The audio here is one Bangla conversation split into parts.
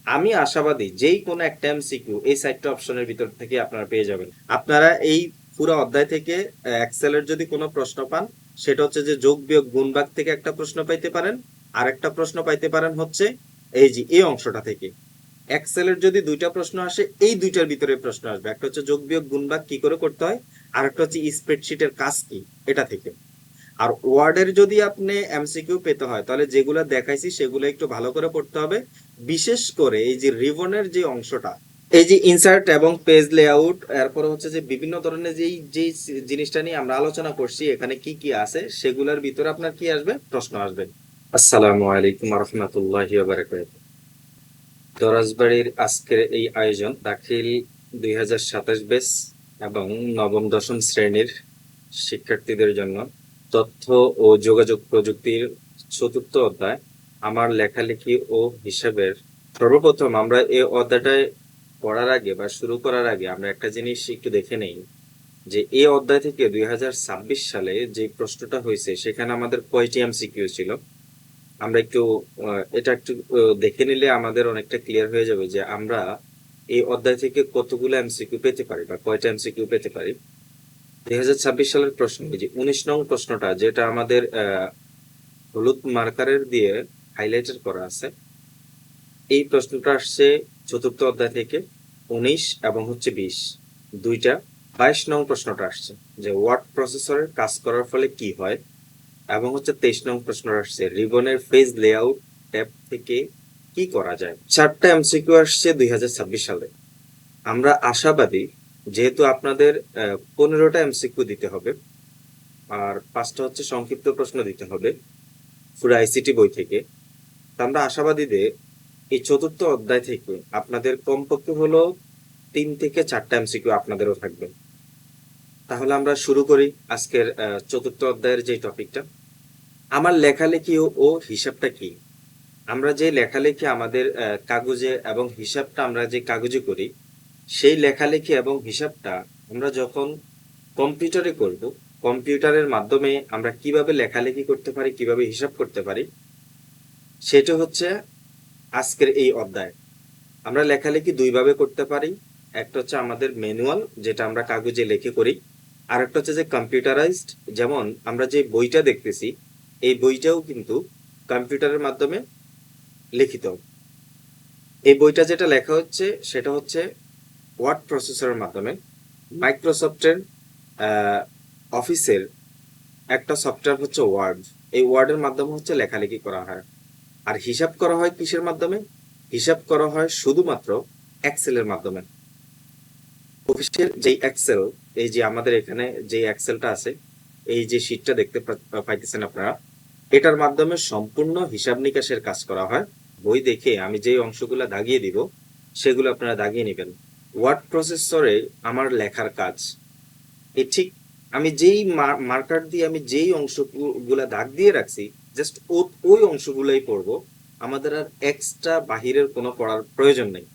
আমি আশাবাদী যেই কোনো একটা এমসিকিউ এই 4টা অপশনের ভিতর থেকে আপনারা পেয়ে যাবেন। আপনারা এই পুরো অধ্যায় থেকে এক্সেলের যদি কোনো প্রশ্ন পান, সেটা হচ্ছে যে যোগ বিয়োগ গুণ ভাগ থেকে একটা প্রশ্ন পাইতে পারেন, আর একটা প্রশ্ন পাইতে পারেন হচ্ছে এই যে এই অংশটা থেকে। এক্সেলের যদি 2টা প্রশ্ন আসে, এই 2টার ভিতরে প্রশ্ন আসবে। একটা হচ্ছে যোগ বিয়োগ গুণ ভাগ কি করে করতে হয়, আর একটা হচ্ছে স্প্রেডশিটের কাজ কি, এটা থেকে। আর ওয়ার্ডের যদি আপনি এমসিকিউ পেতে হয়, তাহলে যেগুলো দেখাইছি সেগুলো একটু ভালো করে পড়তে হবে। বিশেষ করে এই যে রিবনের যে অংশটা, এই যে ইনসার্ট এবং পেজ লেআউট, এরপরে হচ্ছে যে বিভিন্ন ধরনের যেই জিনিসটা নিয়ে আমরা আলোচনা করছি, এখানে কি কি আছে সেগুলোর ভিতরে আপনার কি আসবে, প্রশ্ন আসবে। আসসালামু আলাইকুম রহমতুল্লাহি ওয়া বারাকাতুহু। দরাজবাড়ির আজকের এই আয়োজন দাখিল 2027 ব্যাচ এবং নবম দশম শ্রেণীর শিক্ষার্থীদের জন্য তথ্য ও যোগাযোগ প্রযুক্তির 4র্থ অধ্যায়, আমার লেখালেখি ও হিসাবের। সর্বপ্রথম আমরা এই অধ্যায়টায় পড়ার আগে বা শুরু করার আগে আমরা একটা জিনিস একটু দেখে নেই, যে এই অধ্যায় থেকে 2026 সালে যে প্রশ্নটা হয়েছে সেখানে আমাদের কয়টি এমসিকিউ ছিল। আমরা একটু এটা একটু দেখে নিলে আমাদের অনেকটা ক্লিয়ার হয়ে যাবে যে আমরা এই অধ্যায় থেকে কতগুলো এমসিকিউ পেতে পারি বা কয়টা এমসিকিউ পেতে পারি। 2026 সালের প্রশ্ন, এই যে 19 নং প্রশ্নটা, যেটা আমাদের হলুদ মার্কারের দিয়ে হাইলাইটার করা আছে, এই প্রশ্নটা আসছে 4র্থ অধ্যায় থেকে। 19 এবং হচ্ছে 20 দুইটা। 22 নং প্রশ্নটা আসছে যে ওয়ার্ড প্রসেসরের কাজ করার ফলে কি হয়, এবং হচ্ছে 23 নং প্রশ্ন আসছে রিবনের পেজ লেআউট ট্যাব থেকে কি করা যায়। 4টা এমসিকিউ আসছে 2026 সালে। আমরা আশাবাদী, যেহেতু আপনাদের 15টা এমসিকিউ দিতে হবে, আর 5টা হচ্ছে সংক্ষিপ্ত প্রশ্ন দিতে হবে পুরো আইসিটি বই থেকে। তা আমরা আশাবাদী যে এই 4র্থ অধ্যায় থেকে আপনাদের কমপক্ষে হলো 3 থেকে 4টা এমসিকিউ আপনাদেরও থাকবে। তাহলে আমরা শুরু করি আজকের 4র্থ অধ্যায়ের যে টপিকটা, আমার লেখালেখি ও হিসাবটা কি। আমরা যে লেখালেখি আমাদের কাগজে এবং হিসাবটা আমরা যে কাগজে করি, সেই লেখালেখি এবং হিসাবটা আমরা যখন কম্পিউটারে করব, কম্পিউটারের মাধ্যমে আমরা কিভাবে লেখালেখি করতে পারি, কিভাবে হিসাব করতে পারি, সেটা হচ্ছে আজকের এই অধ্যায়। আমরা লেখালেখি দুইভাবে করতে পারি। একটা হচ্ছে আমাদের ম্যানুয়াল, যেটা আমরা কাগজে লিখে করি। আর একটা হচ্ছে যে কম্পিউটারাইজড, যেমন আমরা যে বইটা দেখতেছি, এই বইটাও কিন্তু কম্পিউটারের মাধ্যমে লিখিত। এই বইটা যেটা লেখা হচ্ছে সেটা হচ্ছে ওয়ার্ড প্রসেসরের মাধ্যমে। মাইক্রোসফটের অফিসের একটা সফটওয়্যার হচ্ছে ওয়ার্ড। এই ওয়ার্ডের মাধ্যমে হচ্ছে লেখালেখি করা হয়। আর হিসাব করা হয় কিসের মাধ্যমে? হিসাব করা হয় শুধুমাত্র এক্সেলের মাধ্যমে। অফিসের যে এক্সেল, এই যে আমাদের এখানে যে এক্সেলটা আছে, এই যে শীটটা দেখতে পাইতেছেন আপনারা, এটার মাধ্যমে সম্পূর্ণ হিসাব নিকাশের কাজ করা হয়। বই দেখে আমি যে অংশগুলো দাগিয়ে দিব সেগুলো আপনারা দাগিয়ে নেবেন। ওয়ার্ড প্রসেসরে আমার লেখার কাজ, এ ঠিক আমি যেই মার্কার দিয়ে আমি যেই অংশগুলা দাগ দিয়ে রাখছি, জাস্ট ওই অংশগুলোই পড়বো। আমাদের আর এক্সট্রা বাহিরের কোনো পড়ার প্রয়োজন নেই।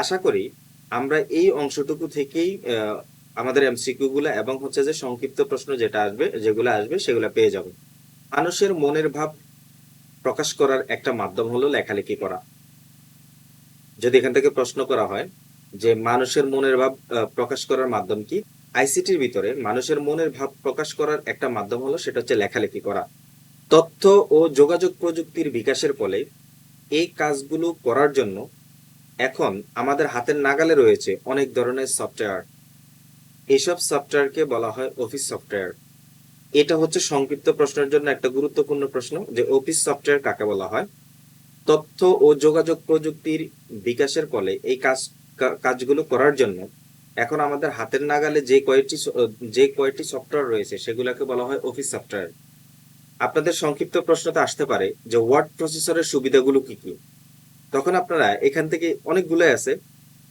আশা করি আমরা এই অংশটুকু থেকেই আমাদের এমসিকিউ গুলা এবং হচ্ছে যে সংক্ষিপ্ত প্রশ্ন যেটা আসবে, যেগুলো আসবে সেগুলো পেয়ে যাব। মানুষের মনের ভাব প্রকাশ করার একটা মাধ্যম হলো লেখালেখি করা। যদি এখান থেকে প্রশ্ন করা হয় যে মানুষের মনের ভাব প্রকাশ করার মাধ্যম কি, আইসিটির ভিতরে মানুষের মনের ভাব প্রকাশ করার একটা মাধ্যম হলো সেটা হচ্ছে লেখালেখি করা। তথ্য ও যোগাযোগ প্রযুক্তির বিকাশের ফলে এই কাজগুলো করার জন্য এখন আমাদের হাতের নাগালে রয়েছে অনেক ধরনের সফটওয়্যার। এসব সফটওয়্যারকে বলা হয় অফিস সফটওয়্যার। এটা হচ্ছে সংক্ষিপ্ত প্রশ্নের জন্য একটা গুরুত্বপূর্ণ প্রশ্ন, যে অফিস সফটওয়্যার কাকে বলা হয়। তথ্য ও যোগাযোগ প্রযুক্তির বিকাশের ফলে এই কাজগুলো করার জন্য এখন আমাদের হাতের নাগালে যে কয়টি সফটওয়্যার রয়েছে সেগুলোকে বলা হয় অফিস সফটওয়্যার। আপনাদের সংক্ষিপ্ত প্রশ্নতে আসতে পারে যে ওয়ার্ড প্রসেসরের সুবিধাগুলো কি কি। তখন আপনারা এখান থেকে অনেকগুলো আছে,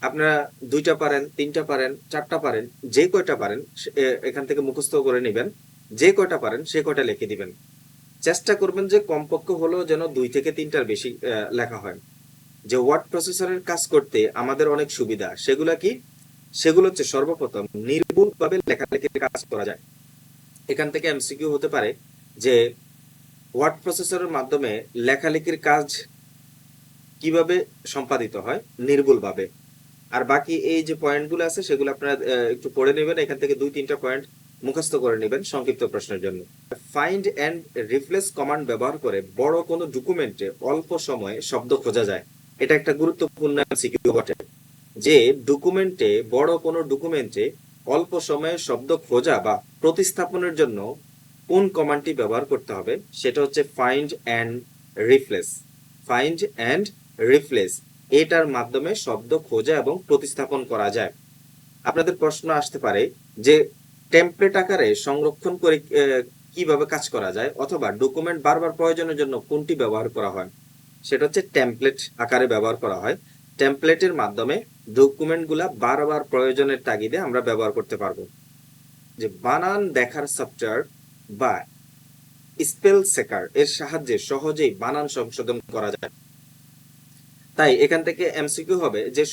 আপনারা 2টা পারেন, 3টা পারেন, 4টা পারেন, যে কয়টা পারেন এখান থেকে মুখস্থ করে নেবেন। যে কয়টা পারেন সে কয়টা লিখে দিবেন। চেষ্টা করবেন যে কমপক্ষে হলেও যেন 2 থেকে 3টার বেশি লেখা হয়। যে ওয়ার্ড প্রসেসরের কাজ করতে আমাদের অনেক সুবিধা, সেগুলা কি? সেগুলো হচ্ছে সর্বপ্রথম নির্ভুলভাবে লেখালেখির কাজ করা যায়। এখান থেকে এমসিকিউ হতে পারে যে ওয়ার্ড প্রসেসরের মাধ্যমে লেখালেখির কাজ কিভাবে সম্পাদিত হয় নির্ভুলভাবে। আর বাকি এই যে পয়েন্টগুলো আছে সেগুলো আপনারা একটু পড়ে নেবেন, এখান থেকে 2-3টা পয়েন্ট মুখস্থ করে নেবেন সংক্ষিপ্ত প্রশ্নের জন্য। ফাইন্ড এন্ড রিপ্লেস কমান্ড ব্যবহার করে বড় কোনো ডকুমেন্টে অল্প সময়ে শব্দ খোঁজা যায়। এটা একটা গুরুত্বপূর্ণ এমসিকিউ বটে, যে বড় কোনো ডকুমেন্টে অল্প সময়ে শব্দ খোঁজা বা প্রতিস্থাপনের জন্য কোন কমান্ডটি ব্যবহার করতে হবে, সেটা হচ্ছে find and replace. Find and replace এটার মাধ্যমে শব্দ খোঁজা এবং প্রতিস্থাপন করা যায়। আপনাদের প্রশ্ন আসতে পারে যে টেমপ্লেট আকারে সংরক্ষণ করে কিভাবে কাজ করা যায়, অথবা ডকুমেন্ট বারবার প্রয়োজনের জন্য কোনটি ব্যবহার করা হয়। সেটা হচ্ছে টেমপ্লেট আকারে ব্যবহার করা হয়। টেমপ্লেটের মাধ্যমে ডকুমেন্টগুলা বারবার প্রয়োজনের তাগিদে আমরা ব্যবহার করতে পারবো। যে বানান দেখার সফটওয়্যার বা স্পেল চেকার এর সাহায্যে সহজেই বানান সংশোধন করা যায়। তাই এখান থেকে এমসিকিউ হবে যে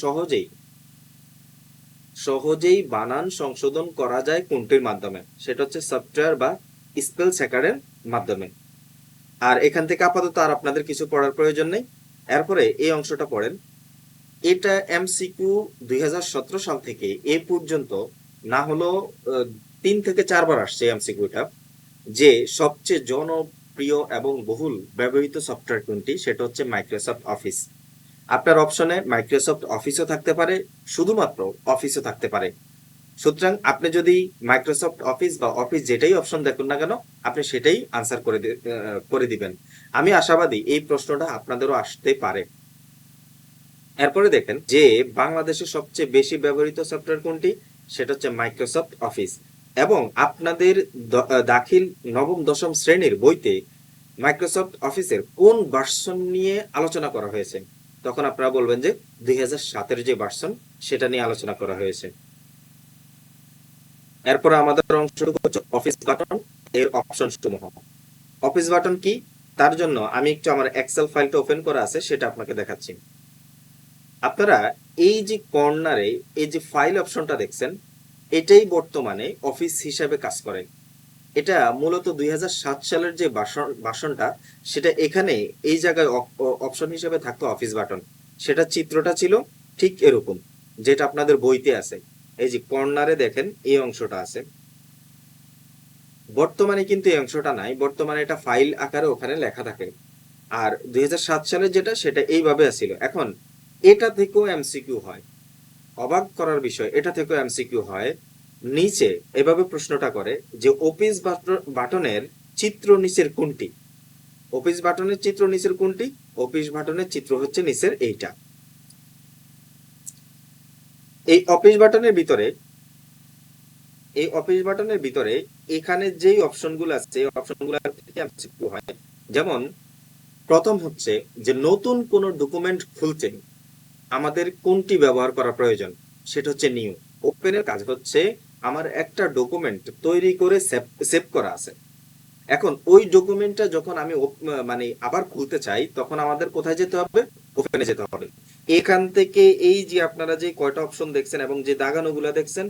সহজেই বানান সংশোধন করা যায় কোনটির মাধ্যমে, সেটা হচ্ছে সফটওয়্যার বা স্পেল চেকারের মাধ্যমে। আর এখান থেকে আপাতত আর আপনাদের কিছু পড়ার প্রয়োজন নেই। এরপরে এই অংশটা পড়েন। এটা এমসিকিউ 2017 সাল থেকে এ পর্যন্ত না হলো 3 থেকে 4 বার আসছে এমসিকিউটা, যে সবচেয়ে জনপ্রিয় এবং বহুল ব্যবহৃত সফটওয়্যার কোনটি, সেটা হচ্ছে মাইক্রোসফট অফিস। আপনার অপশনে মাইক্রোসফট অফিসও থাকতে পারে, শুধুমাত্র অফিসও থাকতে পারে। সুতরাং আপনি যদি মাইক্রোসফট অফিস বা অফিস যেটাই অপশন দেখুন না কেন, আপনি সেটাই আনসার করে দিবেন। আমি আশাবাদী এই প্রশ্নটা আপনাদেরও আসতে পারে। এরপরে দেখেন যে বাংলাদেশে সবচেয়ে বেশি ব্যবহৃত সফটওয়্যার কোনটি, সেটা হচ্ছে মাইক্রোসফট অফিস। এবং আপনাদের দাখিল নবম দশম শ্রেণীর বইতে মাইক্রোসফট অফিসের কোন ভার্সন নিয়ে আলোচনা করা হয়েছে, তখন আপনারা বলবেন যে 2007-এর যে ভার্সন সেটা নিয়ে আলোচনা করা হয়েছে। এরপর আমাদের অংশটুকু হচ্ছে অফিস বাটন এর অপশন সমূহ। অফিস বাটন কি, তার জন্য আমি একটু আমার এক্সেল ফাইলটা ওপেন করা আছে সেটা আপনাকে দেখাচ্ছি। আপনারা এই যে কর্নারে এই যে ফাইল অপশনটা দেখছেন, এটাই বর্তমানে অফিস হিসাবে কাজ করে। এটা মূলত 2007 সালের যে ভার্সনটা, সেটা এখানে এই জায়গায় অপশন হিসেবে থাকতো অফিস বাটন। সেটা চিত্রটা ছিল ঠিক এরকম, যেটা আপনাদের বইতে আছে। এই যে কর্নারে দেখেন এই অংশটা আছে। বর্তমানে কিন্তু এই অংশটা নাই, বর্তমানে এটা ফাইল আকারে ওখানে লেখা থাকে। আর 2007 সালের যেটা, সেটা এইভাবে ছিল। এখন এটা থেকেও এমসিকিউ হয়, অবাক করার বিষয়, এটা থেকেও এমসিকিউ হয়। নিচে এভাবে প্রশ্নটা করে যে অফিস বাটনের চিত্র নিচের কোনটি। অফিস বাটনের চিত্র নিচের কোনটি? অফিস বাটনের চিত্র হচ্ছে নিচের এইটা। এই অফিস বাটনের ভিতরে এখানে যেই অপশনগুলো আছে, এই অপশনগুলো থেকে এমসিকিউ হয়। যেমন প্রথম হচ্ছে যে নতুন কোন ডকুমেন্ট খুলতে আমাদের কোনটি ব্যবহার করা প্রয়োজন, সেটা হচ্ছে নিউ। ওপেনের কাজ হচ্ছে আমার একটা ডকুমেন্ট তৈরি করে সেভ করা আছে। এখন ওই ডকুমেন্টটা যখন আমি মানে আবার খুলতে চাই, তখন আমাদের কোথায় যেতে হবে? ওপেনে যেতে হবে। এখান থেকে এই যে আপনারা যে কয়টা অপশন দেখছেন এবং যে দাগানোগুলো দেখছেন,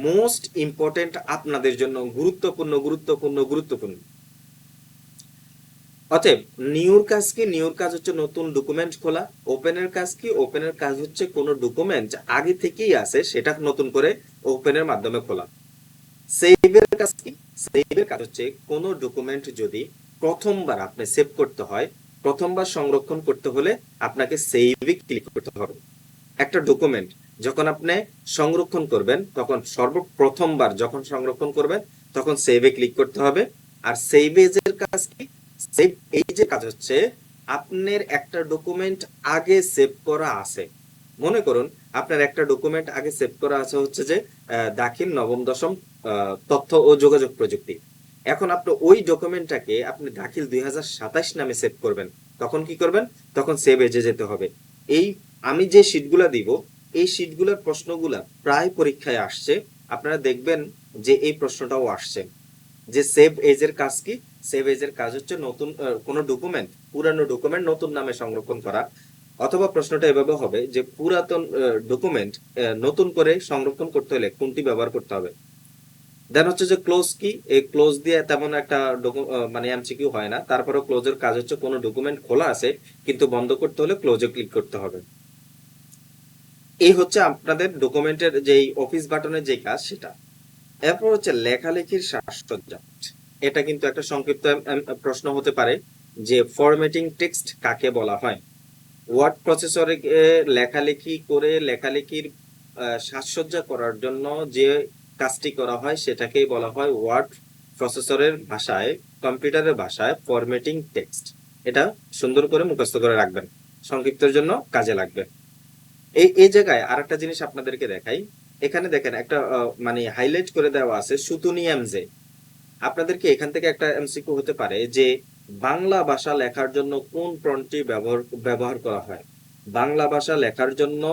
মোস্ট ইম্পর্টেন্ট আপনাদের জন্য গুরুত্বপূর্ণ। অতএব নিউর কাজ কি? নিউর কাজ হচ্ছে নতুন ডকুমেন্ট খোলা। ওপেনের কাজ কি? ওপেনের কাজ হচ্ছে কোনো ডকুমেন্ট আগে থেকেই আছে সেটা নতুন করে ওপেনের মাধ্যমে খোলা। সেভের কাজ কি? সেভের কাজ হচ্ছে কোনো ডকুমেন্ট যদি প্রথমবার আপনি সেভ করতে হয়, প্রথমবার সংরক্ষণ করতে হলে আপনাকে সেভে ক্লিক করতে হবে। একটা ডকুমেন্ট যখন আপনি সংরক্ষণ করবেন, তখন সর্বপ্রথমবার যখন সংরক্ষণ করবেন তখন সেভে ক্লিক করতে হবে। আর সেভ এজের কাজ কি? সেভ এজের কাজ হচ্ছে আপনার একটা ডকুমেন্ট আগে সেভ করা আছে। মনে করুন আপনার একটা ডকুমেন্ট আগে সেভ করা আছে হচ্ছে যে দাখিল নবম দশম তথ্য ও যোগাযোগ প্রযুক্তি। এখন আপনি ওই ডকুমেন্টটাকে আপনি দাখিল 2027 নামে সেভ করবেন, তখন কি করবেন? তখন সেভ এজে যেতে হবে। এই আমি যে শীটগুলা দিব, এই শীটগুলোর প্রশ্নগুলা প্রায় পরীক্ষায় আসছে। আপনারা দেখবেন যে এই প্রশ্নটাও আসছে যে সেভ এজের কাজ কি। সেভ এজের কাজ হচ্ছে নতুন কোনো ডকুমেন্ট, পুরানো ডকুমেন্ট নতুন নামে সংরক্ষণ করা। অথবা প্রশ্নটা এভাবে হবে যে পুরাতন ডকুমেন্ট নতুন করে সংরক্ষণ করতে হলে কোনটি ব্যবহার করতে হবে। দেন হচ্ছে যে ক্লোজ কি, এই ক্লোজ দিয়ে তেমন একটা মানে এমসিকিউ হয় না, তারপরে ক্লোজের কাজ হচ্ছে কোনো ডকুমেন্ট খোলা আছে কিন্তু বন্ধ করতে হলে ক্লোজে ক্লিক করতে হবে। এই হচ্ছে আপনাদের ডকুমেন্টের যেই অফিস বাটনের যে কাজ সেটা। এরপর হচ্ছে লেখালেখির সাজসজ্জা। এটা কিন্তু একটা সংক্ষিপ্ত প্রশ্ন হতে পারে যে ফরম্যাটিং টেক্সট কাকে বলা হয়। ওয়ার্ড প্রসেসরে লেখালেখি করে লেখালেখির সাজসজ্জা করার জন্য যে কাজটি করা হয় সেটাকেই বলা হয় ওয়ার্ড প্রসেসরের ভাষায়, কম্পিউটারের ভাষায় ফরম্যাটিং টেক্সট। এটা সুন্দর করে মুখস্থ করে রাখবেন, সংক্ষিপ্তের জন্য কাজে লাগবে। এই জায়গায় আরেকটা জিনিস আপনাদেরকে দেখাই। এখানে দেখেন একটা মানে হাইলাইট করে দেওয়া আছে সুতুনি এমজে। আপনাদেরকে এখান থেকে একটা এমসিকিউ হতে পারে যে বাংলা ভাষা লেখার জন্য কোন ফন্টটি ব্যবহার করা হয়। বাংলা ভাষা লেখার জন্য,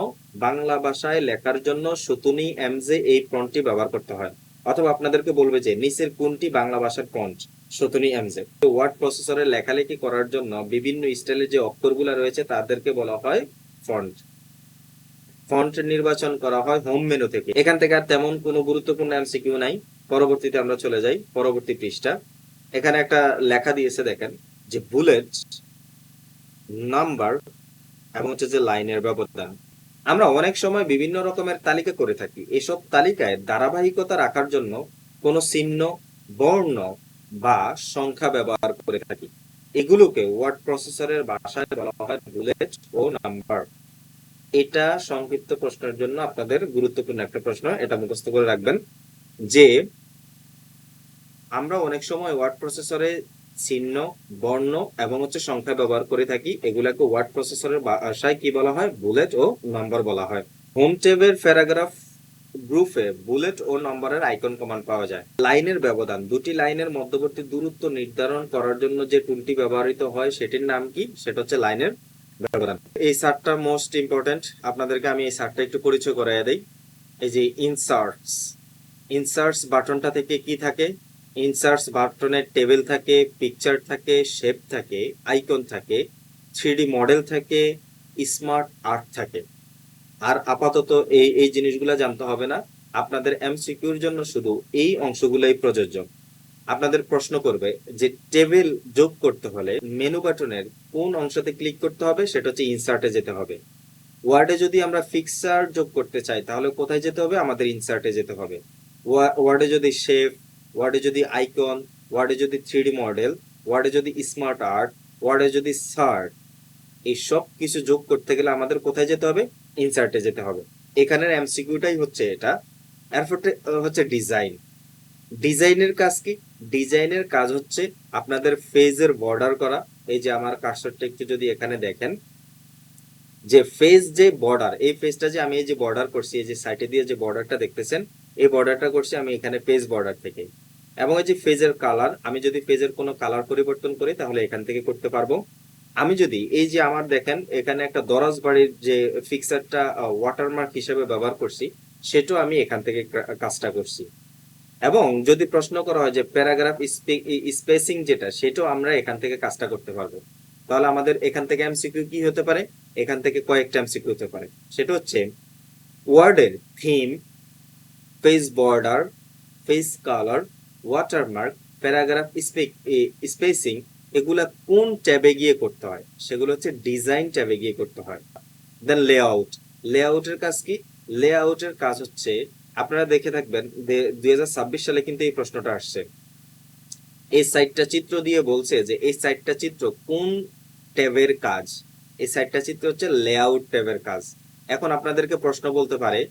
বাংলা ভাষায় লেখার জন্য সুতুনি এমজে এই ফন্টটি ব্যবহার করতে হয়। অথবা আপনাদেরকে বলবে যে নিচের কোনটি বাংলা ভাষার ফন্ট, সুতুনি এমজে। ওয়ার্ড প্রসেসরে লেখালেখি করার জন্য বিভিন্ন স্টাইলের যে অক্ষরগুলো রয়েছে তাদেরকে বলা হয় ফন্ট। ফন্ট নির্বাচন করা হয় হোম মেনু থেকে। এখান থেকে আর তেমন কোনো গুরুত্বপূর্ণ এমসিকিউ নাই। পরবর্তীতে আমরা চলে যাই পরবর্তী পৃষ্ঠা। এখানে একটা লেখা দিয়েছে দেখেন যে বুলেট, নাম্বার এবং হচ্ছে যে লাইনের ব্যবধান। আমরা অনেক সময় বিভিন্ন রকমের তালিকা করে থাকি। এসব তালিকায় ধারাবাহিকতা রাখার জন্য কোনো চিহ্ন, বর্ণ বা সংখ্যা ব্যবহার করে থাকি। এগুলোকে ওয়ার্ড প্রসেসরের ভাষায় বলা হয় বুলেট ও নাম্বার। এটা সংক্ষিপ্ত প্রশ্নের জন্য আপনাদের গুরুত্বপূর্ণ একটা প্রশ্ন, এটা মুখস্থ করে রাখবেন যে আমরা অনেক সময় ওয়ার্ড প্রসেসরে চিহ্ন, বর্ণ এবং হচ্ছে সংখ্যা ব্যবহার করে থাকি। এগুলাকে ওয়ার্ড প্রসেসরের ভাষায় কি বলা হয়, বুলেট ও নম্বর বলা হয়। হোম ট্যাবের প্যারাগ্রাফ গ্রুপে বুলেট ও নম্বরের আইকন কমান্ড পাওয়া যায়। লাইনের ব্যবধান, দুটি লাইনের মধ্যবর্তী দূরত্ব নির্ধারণ করার জন্য যে টুলটি ব্যবহৃত হয় সেটির নাম কি, সেটা হচ্ছে লাইনের ব্যবধান। এই চার্টটা মোস্ট ইম্পর্টেন্ট, আপনাদেরকে আমি এই চার্টটা একটু পরিচয় করাইয়া দেই। এই যে ইনসার্টস বাটনটা থেকে কি থাকে, ইনসার্টস বাটনের টেবিল থাকে, পিকচার থাকে, শেপ থাকে, আইকন থাকে, 3D মডেল থাকে, স্মার্ট আর্ট থাকে। আর আপাতত এই এই জিনিসগুলো জানতে হবে না, আপনাদের এমসিকিউর জন্য শুধু এই অংশগুলোই প্রযোজ্য। আপনাদের প্রশ্ন করবে যে টেবিল যোগ করতে হলে মেনু বাটনের কোন অংশতে ক্লিক করতে হবে, সেটা হচ্ছে ইনসার্টে যেতে হবে। ওয়ার্ডে যদি আমরা ফিক্সার যোগ করতে চাই তাহলে কোথায় যেতে হবে, আমাদের ইনসার্টে যেতে হবে। ওয়ার্ডে যদি শেপ, ওয়ার্ডে যদি আইকন, ওয়ার্ডে যদি 3D মডেল, ওয়ার্ডে যদি স্মার্ট আর্ট, ওয়ার্ডে যদি সার্ট, এই সব কিছু যোগ করতে গেলে আমাদের কোথায় যেতে হবে, ইনসার্টে যেতে হবে। এখানের এমসিকিউটাই হচ্ছে এটা। এরপর হচ্ছে ডিজাইন। ডিজাইনের কাজ কি, ডিজাইনের কাজ হচ্ছে আপনাদের পেজের বর্ডার করা। এই যে আমার কার্সরটা একটু যদি এখানে দেখেন যে ফেজ যে বর্ডার, এই ফেজটা যে আমি এই যে বর্ডার করছি, এই যে সাইটে দিয়ে যে বর্ডারটা দেখতেছেন, এই বর্ডারটা করছি আমি এখানে পেজ বর্ডার থেকে। এবং এই যে ফেজের কালার, আমি যদি ফেজের কোনো কালার পরিবর্তন করি তাহলে এখান থেকে করতে পারবো। আমি যদি এই যে আমার দেখেন এখানে একটা দরাজ বাড়ির যে ফিক্সারটা ওয়াটারমার্ক হিসেবে ব্যবহার করছি, সেটাও আমি এখান থেকে কাজটা করছি। এবং যদি প্রশ্ন করা হয় যে প্যারাগ্রাফ স্পেসিং যেটা, সেটাও আমরা এখান থেকে কাজটা করতে পারবো। তাহলে আমাদের এখান থেকে এমসিকিউ কি হতে পারে, এখান থেকে কয়েকটা এমসিকিউ হতে পারে। সেটা হচ্ছে ওয়ার্ডের theme, page border, page colour, watermark, paragraph spacing, এগুলা কোন ট্যাবে গিয়ে করতে হয়, সেগুলো হচ্ছে ডিজাইন ট্যাবে গিয়ে করতে হয়। দেন লেআউট, লেআউটের কাজ কি, লেআউটের কাজ হচ্ছে আপনারা দেখে থাকবেন 2026 সালে কিন্তু এই প্রশ্নটা আসছে। এই সাইটটা চিত্র দিয়ে বলছে যে এই সাইটটা চিত্র কোন ট্যাবের কাজ, এই সাইটটা চিত্র হচ্ছে লেআউট ট্যাবের কাজ। এখন আপনাদেরকে প্রশ্ন বলতে পারে,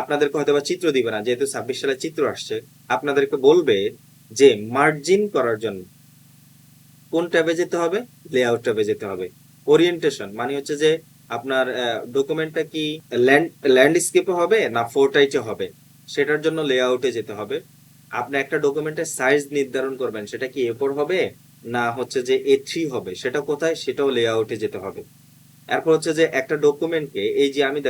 আপনাদেরকে হয়তো বা চিত্র দিবে না, যেহেতু 26 সালে চিত্র আসছে, আপনাদেরকে বলবে যে মার্জিন করার জন্য কোন ট্যাবে যেতে হবে, লেআউট ট্যাবে যেতে হবে। ওরিয়েন্টেশন মানে হচ্ছে যে আপনার ডকুমেন্টটা কি ল্যান্ডস্কেপে হবে না ফোরটাইটে হবে, সেটার জন্য লেআউটে যেতে হবে। আপনি একটা ডকুমেন্টের সাইজ নির্ধারণ করবেন, সেটা কি A4 হবে না হচ্ছে যে A3 হবে, সেটা কোথায়, সেটাও লেআউটে যেতে হবে। এরপর হচ্ছে যে একটা ডকুমেন্টকে এই যে আমি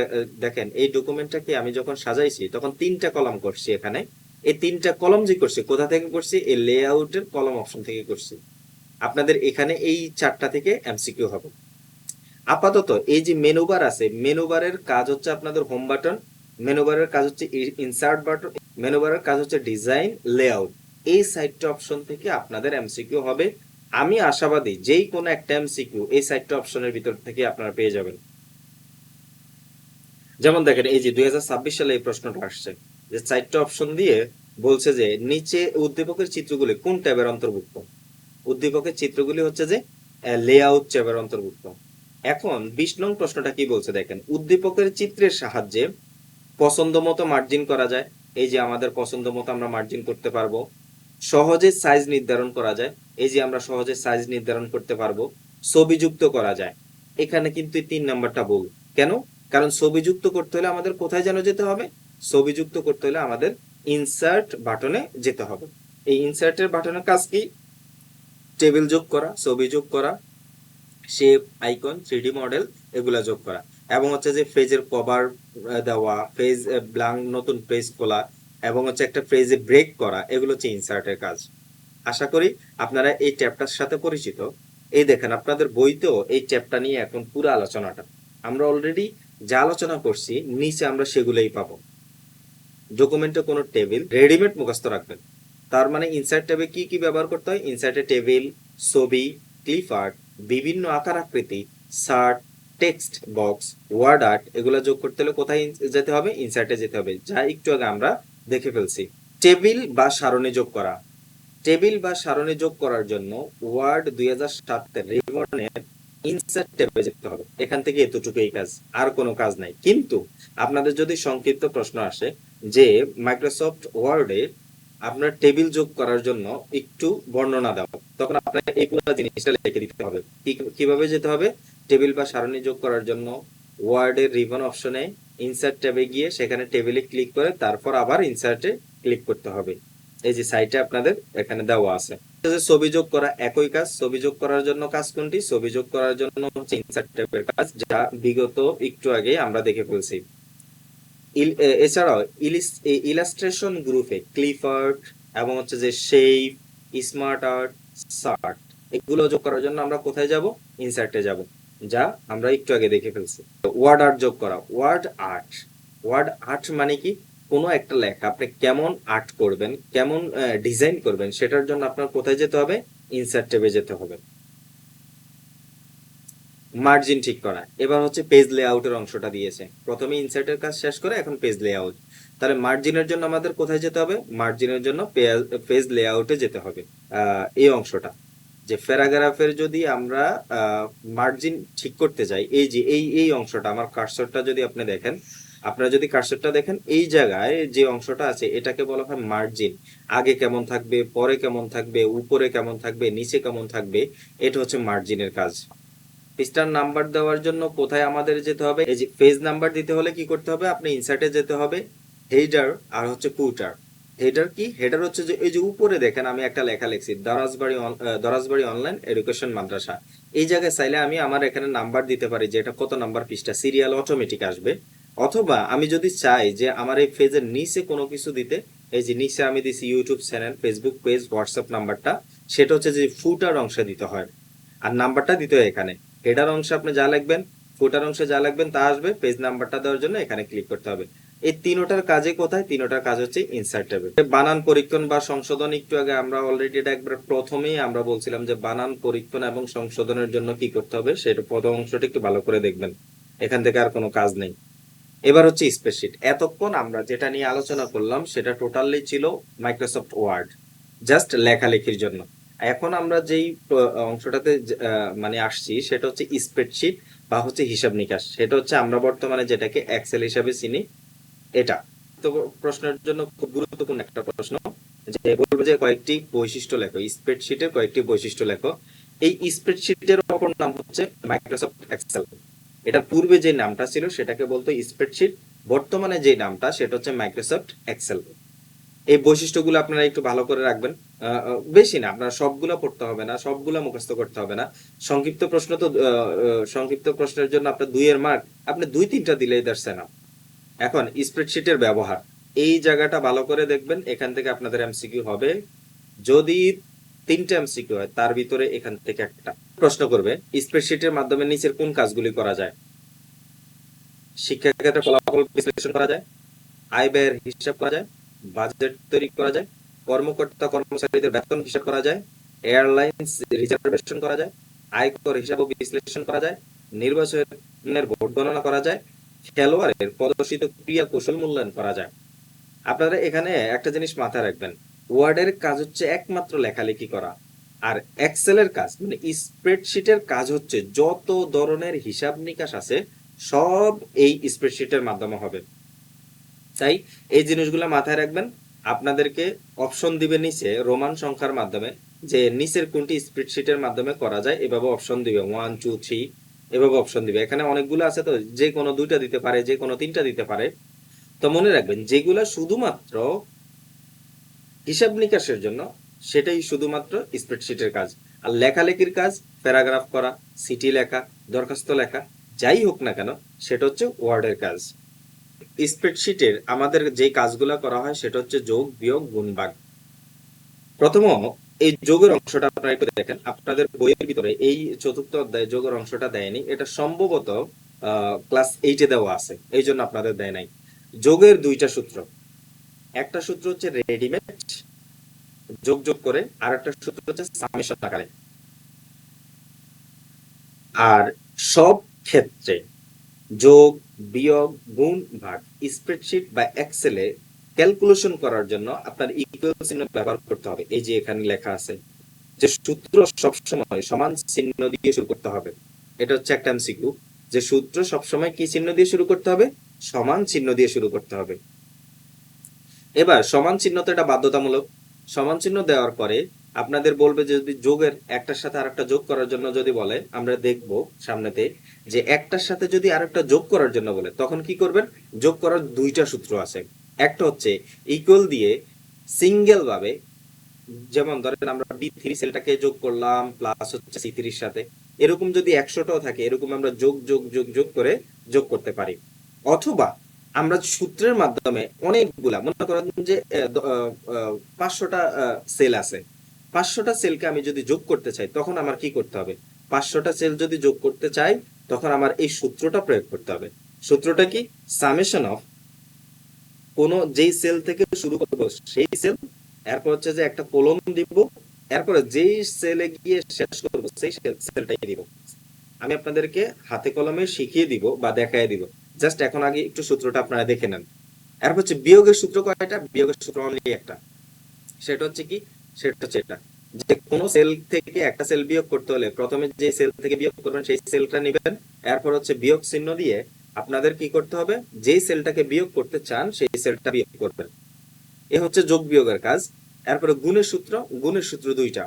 দেখেন এই ডকুমেন্টটাকে আমি যখন সাজাইছি তখন 3টা কলাম করছি এখানে। এই 3টা কলম যে করছি কোথা থেকে করছি, এই লেআউটের কলম অপশন থেকে করছি। আপনাদের এখানে এই 4টা থেকে এমসিকিউ হবে। আপাতত এই যে মেনু বার আছে, মেনু বারের কাজ হচ্ছে আপনাদের হোম বাটন, মেনু বারের কাজ হচ্ছে ইনসার্ট বাটন, মেনু বারের কাজ হচ্ছে ডিজাইন লেআউট। এই 4টা অপশন থেকে আপনাদের এমসিকিউ হবে। আমি আশাবাদী যেই কোনো একটা এমসিকিউ এই 4টা অপশনের ভিতর থেকে আপনারা পেয়ে যাবেন। যেমন দেখেন এই যে 2026 সালে এই প্রশ্নটা আসছে যে 4টা অপশন দিয়ে বলছে যে নিচে উদ্দীপকের চিত্রগুলি কোন ট্যাবের অন্তর্ভুক্ত। উদ্দীপকের চিত্রগুলি হচ্ছে যে লেআউট ট্যাবের অন্তর্ভুক্ত। এখন 20 নং প্রশ্নটা কি বলছে দেখেন, উদ্দীপকের চিত্রের সাহায্যে পছন্দ মতো মার্জিন করা যায়। এই যে আমাদের পছন্দ মতো আমরা মার্জিন করতে পারবো। সহজে সাইজ নির্ধারণ করা যায়। এই যে আমরা সহজে সাইজ নির্ধারণ করতে পারবো। ছবি যুক্ত করা যায়। এখানে কিন্তু 3 নাম্বারটা ভুল। কেন? কারণ ছবি যুক্ত করতে হলে আমাদের কোথায় যেন যেতে হবে? ছবি যুক্ত করতে হলে আমাদের ইনসার্ট বাটনে যেতে হবে। এই ইনসার্টের বাটনের কাজ কি? টেবিল যোগ করা, ছবি যোগ করা, শেপ, আইকন, 3D মডেল এগুলা যোগ করা, এবং হচ্ছে যে পেজের কভার দেওয়া, পেজ ব্ল্যাঙ্ক নতুন পেজ খোলা, এবং হচ্ছে একটা পেজে ব্রেক করা, এগুলো হচ্ছে ইনসার্টের কাজ। আশা করি আপনারা এই ট্যাবটার সাথে পরিচিত। এই দেখেন আপনাদের বইতেও এই ট্যাবটা নিয়ে এখন পুরো আলোচনাটা আমরা অলরেডি যা আলোচনা করছি নিচে আমরা সেগুলোই পাবো। ডকুমেন্টে কোনো টেবিল রেডিমেড মুখস্থ রাখবেন। তার মানে ইনসার্ট ট্যাবে কি কি ব্যবহার করতে হয়? ইনসার্টে টেবিল, ছবি, ক্লিপ আর্ট, বিভিন্ন আকার আকৃতি, chart, text box, word art এগুলো যোগ করতে হলে কোথায় যেতে হবে? ইনসার্টে যেতে হবে, যা একটু আগে আমরা দেখে ফেলছি। টেবিল বা সারণী যোগ করা। টেবিল বা সারণী যোগ করার জন্য ওয়ার্ড 2007 রিবনের ইনসার্ট ট্যাবে যেতে হবে। এখান থেকে এতটুকুই কাজ, আর কোনো কাজ নাই। কিন্তু আপনাদের যদি সংক্ষিপ্ত প্রশ্ন আসে যে মাইক্রোসফট ওয়ার্ডে আপনার টেবিল যোগ করার জন্য একটু বর্ণনা দাও, তখন আপনাকে এই পুরো জিনিসটা লিখে দিতে হবে। কিভাবে যেতে হবে? টেবিল বা সারণী যোগ করার জন্য ওয়ার্ডের রিবন অপশনে ইনসার্ট ট্যাবে গিয়ে সেখানে টেবিলে ক্লিক করে তারপর আবার ইনসার্টে ক্লিক করতে হবে। এই যে সাইটে আপনাদের এখানে দেওয়া আছে। ছবি যোগ করা একই কাজ। ছবি যোগ করার জন্য কাজ কোনটি? ছবি যোগ করার জন্য হচ্ছে ইনসার্ট ট্যাবের কাজ, যা বিগত একটু আগে আমরা দেখে ফেলছি। এছাড়াও ইলাস্ট্রেশন গ্রুপে ক্লিপ আর্ট এবং হচ্ছে যে শেপ, স্মার্ট আর্ট, শার্ট এগুলো যোগ করার জন্য আমরা কোথায় যাব? ইনসার্টে যাব, যা আমরা একটু আগে দেখে ফেলছি। ওয়ার্ড আর্ট যোগ করা। ওয়ার্ড আর্ট, ওয়ার্ড আর্ট মানে কি? কোনো একটা লেখা আপনি কেমন আর্ট করবেন, কেমন ডিজাইন করবেন, সেটার জন্য আপনার কোথায় যেতে হবে? ইনসার্ট ট্যাবে যেতে হবে। মার্জিন ঠিক করা। এবার হচ্ছে পেজ লেআউটের অংশটা দিয়েছে। প্রথমে ইনসার্টের কাজ শেষ করে এখন পেজ লেআউট। তাহলে মার্জিনের জন্য আমাদের কোথায় যেতে হবে? মার্জিনের জন্য পেজ লেআউটে যেতে হবে। এই অংশটা যে প্যারাগ্রাফের যদি আমরা মার্জিন ঠিক করতে যাই, এই যে এই অংশটা, আমার কার্সরটা যদি আপনি দেখেন, আপনারা যদি কার্সরটা দেখেন, এই জায়গায় যে অংশটা আছে এটাকে বলা হয় মার্জিন। আগে কেমন থাকবে, পরে কেমন থাকবে, উপরে কেমন থাকবে, নিচে কেমন থাকবে, এটা হচ্ছে মার্জিনের কাজ। পৃষ্ঠার নাম্বার দেওয়ার জন্য কোথায় আমাদের যেতে হবে? এই যে পেজ নাম্বার দিতে হলে কি করতে হবে? আপনি ইনসার্টে যেতে হবে, হেডার আর হচ্ছে ফুটার। হেডার কি? হেডার হচ্ছে যে এই যে উপরে দেখেন আমি একটা লেখা লিখছি, দরাজবাড়ি অনলাইন এডুকেশন মাদ্রাসা। এই জায়গায় চাইলে আমি আমার এখানে নাম্বার দিতে পারি যে এটা কত নাম্বার পৃষ্ঠা, সিরিয়াল অটোমেটিক আসবে। অথবা আমি যদি চাই যে আমার এই পেজের নিচে কোনো কিছু দিতে, এই যে নিচে আমি দিছি YouTube channel, Facebook page, WhatsApp নাম্বারটা, সেটা হচ্ছে যে ফুটার অংশে দিতে হয়, আর নাম্বারটা দিতে হয় এখানে। হেডার অংশে আপনি যা লিখবেন, ফুটার অংশে যা লিখবেন তা আসবে। পেজ নাম্বারটা দেওয়ার জন্য এখানে ক্লিক করতে হবে। এই তিনোটার কাজে কোথায়? তিনোটার কাজ হচ্ছে ইনসার্ট ট্যাবে। বানান পরীক্ষণ বা সংশোধন, একটু আগে আমরা অলরেডি এটা একবার প্রথমেই আমরা বলছিলাম যে বানান পরীক্ষণ এবং সংশোধনের জন্য কি করতে হবে, সেটা প্রথম অংশটা একটু ভালো করে দেখবেন। এখান থেকে আর কোনো কাজ নেই। এবার হচ্ছে স্প্রেডশিট। এতক্ষণ আমরা যেটা নিয়ে আলোচনা করলাম সেটা টোটালি ছিল মাইক্রোসফট ওয়ার্ড, জাস্ট লেখালেখির জন্য। এখন আমরা যেই অংশটাতে মানে আসছি সেটা হচ্ছে স্প্রেডশিট বা হচ্ছে হিসাব নিকাশ। সেটা হচ্ছে আমরা বর্তমানে যেটাকে এক্সেল হিসাবে চিনি। এটা তো প্রশ্নের জন্য খুব গুরুত্বপূর্ণ একটা প্রশ্ন, যে বলবো যে কয়েকটি বৈশিষ্ট্য লেখো, স্প্রেডশিটের কয়েকটি বৈশিষ্ট্য লেখো। এই স্প্রেডশিটের অপর নাম হচ্ছে মাইক্রোসফট এক্সেল। এটা পূর্বে যে নামটা ছিল সেটাকে বলতো স্প্রেডশিট, বর্তমানে যে নামটা সেটা হচ্ছে মাইক্রোসফট এক্সেল। এই বৈশিষ্ট্যগুলো আপনারা একটু ভালো করে রাখবেন। বেশি না, আপনারা সবগুলো পড়তে হবে না, সবগুলো মুখস্থ করতে হবে না। সংক্ষিপ্ত প্রশ্ন তো সংক্ষিপ্ত প্রশ্নের জন্য আপনার 2 এর মার্ক আপনি 2-3টা দিলেই দ্যাটস এনাফ। এখন স্প্রেডশিটের ব্যবহার, এই জায়গাটা ভালো করে দেখবেন। এখান থেকে আপনাদের এমসিকিউ হবে। যদি 3টা এমসিকিউ হয় তার ভিতরে এখান থেকে একটা প্রশ্ন করবে, স্প্রেডশিটের মাধ্যমে নিচের কোন কাজগুলি করা যায়? শিক্ষাক্ষেত্রে ফলাফল বিশ্লেষণ করা যায়, আয় ব্যয়ের হিসাব করা যায়, বাজেট তৈরি করা যায়, কর্মকর্তা কর্মচারীদের বেতন হিসাব করা যায়, এয়ারলাইন্স রিজার্ভেশন করা যায়, আয়কর হিসাব ও বিশ্লেষণ করা যায়, নির্বাচনের ভোট গণনা করা যায়, খেলোয়াড়ের প্রদর্শিত ক্রিয়া কৌশল মূল্যায়ন করা যায়। আপনারা এখানে একটা জিনিস মাথায় রাখবেন, ওয়ার্ডের কাজ হচ্ছে একমাত্র লেখালেখি করা, আর এক্সেলের কাজ মানে স্প্রেডশিটের কাজ হচ্ছে যত ধরনের হিসাব নিকাশ আছে সব এই স্প্রেডশিটের মাধ্যমে হবে। তাই এই জিনিসগুলো মাথায় রাখবেন। আপনাদেরকে অপশন দিবে নিচে রোমান সংখ্যার মাধ্যমে, যে নিচের কোনটি স্প্রেডশিটের মাধ্যমে করা যায়, এভাবে অপশন দিবে 1 2 3, এভাবে অপশন দিবে। এখানে অনেকগুলো আছে, তো যে কোনো দুইটা দিতে পারে, যে কোনো তিনটা দিতে পারে। তো মনে রাখবেন যেগুলা শুধুমাত্র হিসাব নিকাশের জন্য সেটাই শুধুমাত্র স্প্রেডশিটের কাজ। আর লেখালেখির কাজ, প্যারাগ্রাফ করা, চিঠি লেখা, দরখাস্ত লেখা, যাই হোক না কেন, সেটা হচ্ছে ওয়ার্ডের কাজ। স্প্রেডশিটের আমাদের যে কাজগুলো করা হয় সেটা হচ্ছে যোগ, বিয়োগ, গুণ, ভাগ। প্রথম এই যোগের অংশটা আপনারা একটু দেখেন, আপনাদের বইয়ের ভিতরে এই চতুর্থ অধ্যায়ে যোগের অংশটা দেয়নি, এটা সম্ভবত ক্লাস 8-এ দেওয়া আছে, এই জন্য আপনাদের দেয় নাই। যোগের দুইটা সূত্র, একটা সূত্র হচ্ছে রেডিমেড যোগ যোগ করে, আর একটা সূত্র হচ্ছে সামেশন আকারে। আর সব ক্ষেত্রে যোগ, বিয়োগ, গুণ, ভাগ স্প্রেডশিট বা এক্সেলে ক্যালকুলেশন করার জন্য আপনার ইকুয়াল চিহ্ন ব্যবহার করতে হবে। এই যে এখানে লেখা আছে যে সূত্র সবসময় সমান চিহ্ন দিয়ে শুরু করতে হবে। এটা হচ্ছে একটা এমসিকিউ, যে সূত্র সবসময় কি চিহ্ন দিয়ে শুরু করতে হবে? সমান চিহ্ন দিয়ে শুরু করতে হবে। এবার সমান চিহ্ন তো এটা বাধ্যতামূলক। সমান চিহ্ন দেওয়ার পরে আপনাদের বলবে যে যদি যোগের একটার সাথে আরেকটা যোগ করার জন্য যদি বলে, আমরা দেখব সামনেতে যে একটার সাথে যদি আরেকটা যোগ করার জন্য বলে তখন কি করবেন? যোগ করার দুইটা সূত্র আছে। একটা হচ্ছে ইকুয়াল দিয়ে সিঙ্গেল ভাবে, যেমন ধরেন আমরা B3 সেলটাকে যোগ করলাম প্লাস হচ্ছে C3 এর সাথে, এরকম যদি 100টাও থাকে এরকম আমরা যোগ যোগ যোগ যোগ করে যোগ করতে পারি। অথবা আমরা সূত্রের মাধ্যমে অনেকগুলা, মনে করেন যে 500টা সেল আছে, 500টা সেলকে আমি যদি যোগ করতে চাই তখন আমার কি করতে হবে? 500টা সেল যদি যোগ করতে চাই তখন আমার এই সূত্রটা প্রয়োগ করতে হবে। সূত্রটা কি? সামেশন অফ কোন যেই সেল থেকে শুরু করব সেই সেল, এরপর হচ্ছে যে একটা কোলন দিব, এরপরে যেই সেলে গিয়ে শেষ করব সেই সেলটাই দিব। আমি আপনাদেরকে হাতে কলমে শিখিয়ে দিব বা দেখায় দিব, জাস্ট এখন আগে একটু সূত্রটা আপনারা দেখে নেন। এরপর হচ্ছে বিয়োগের সূত্র কয়টা? বিয়োগের সূত্র অনলি একটা, সেটা হচ্ছে কি? সেটা হচ্ছে এটা, যে কোনো সেল থেকে একটা সেল বিয়োগ করতে হলে প্রথমে যে সেল থেকে বিয়োগ করবেন সেই সেলটা নেবেন, এরপর হচ্ছে বিয়োগ চিহ্ন দিয়ে আপনাদের কি করতে হবে? যেই সেলটাকে বিয়োগ করতে চান সেই সেলটা বিয়োগ করবেন। এ হচ্ছে যোগ বিয়োগের কাজ। এরপরে গুণের সূত্র, গুণের সূত্র দুইটা,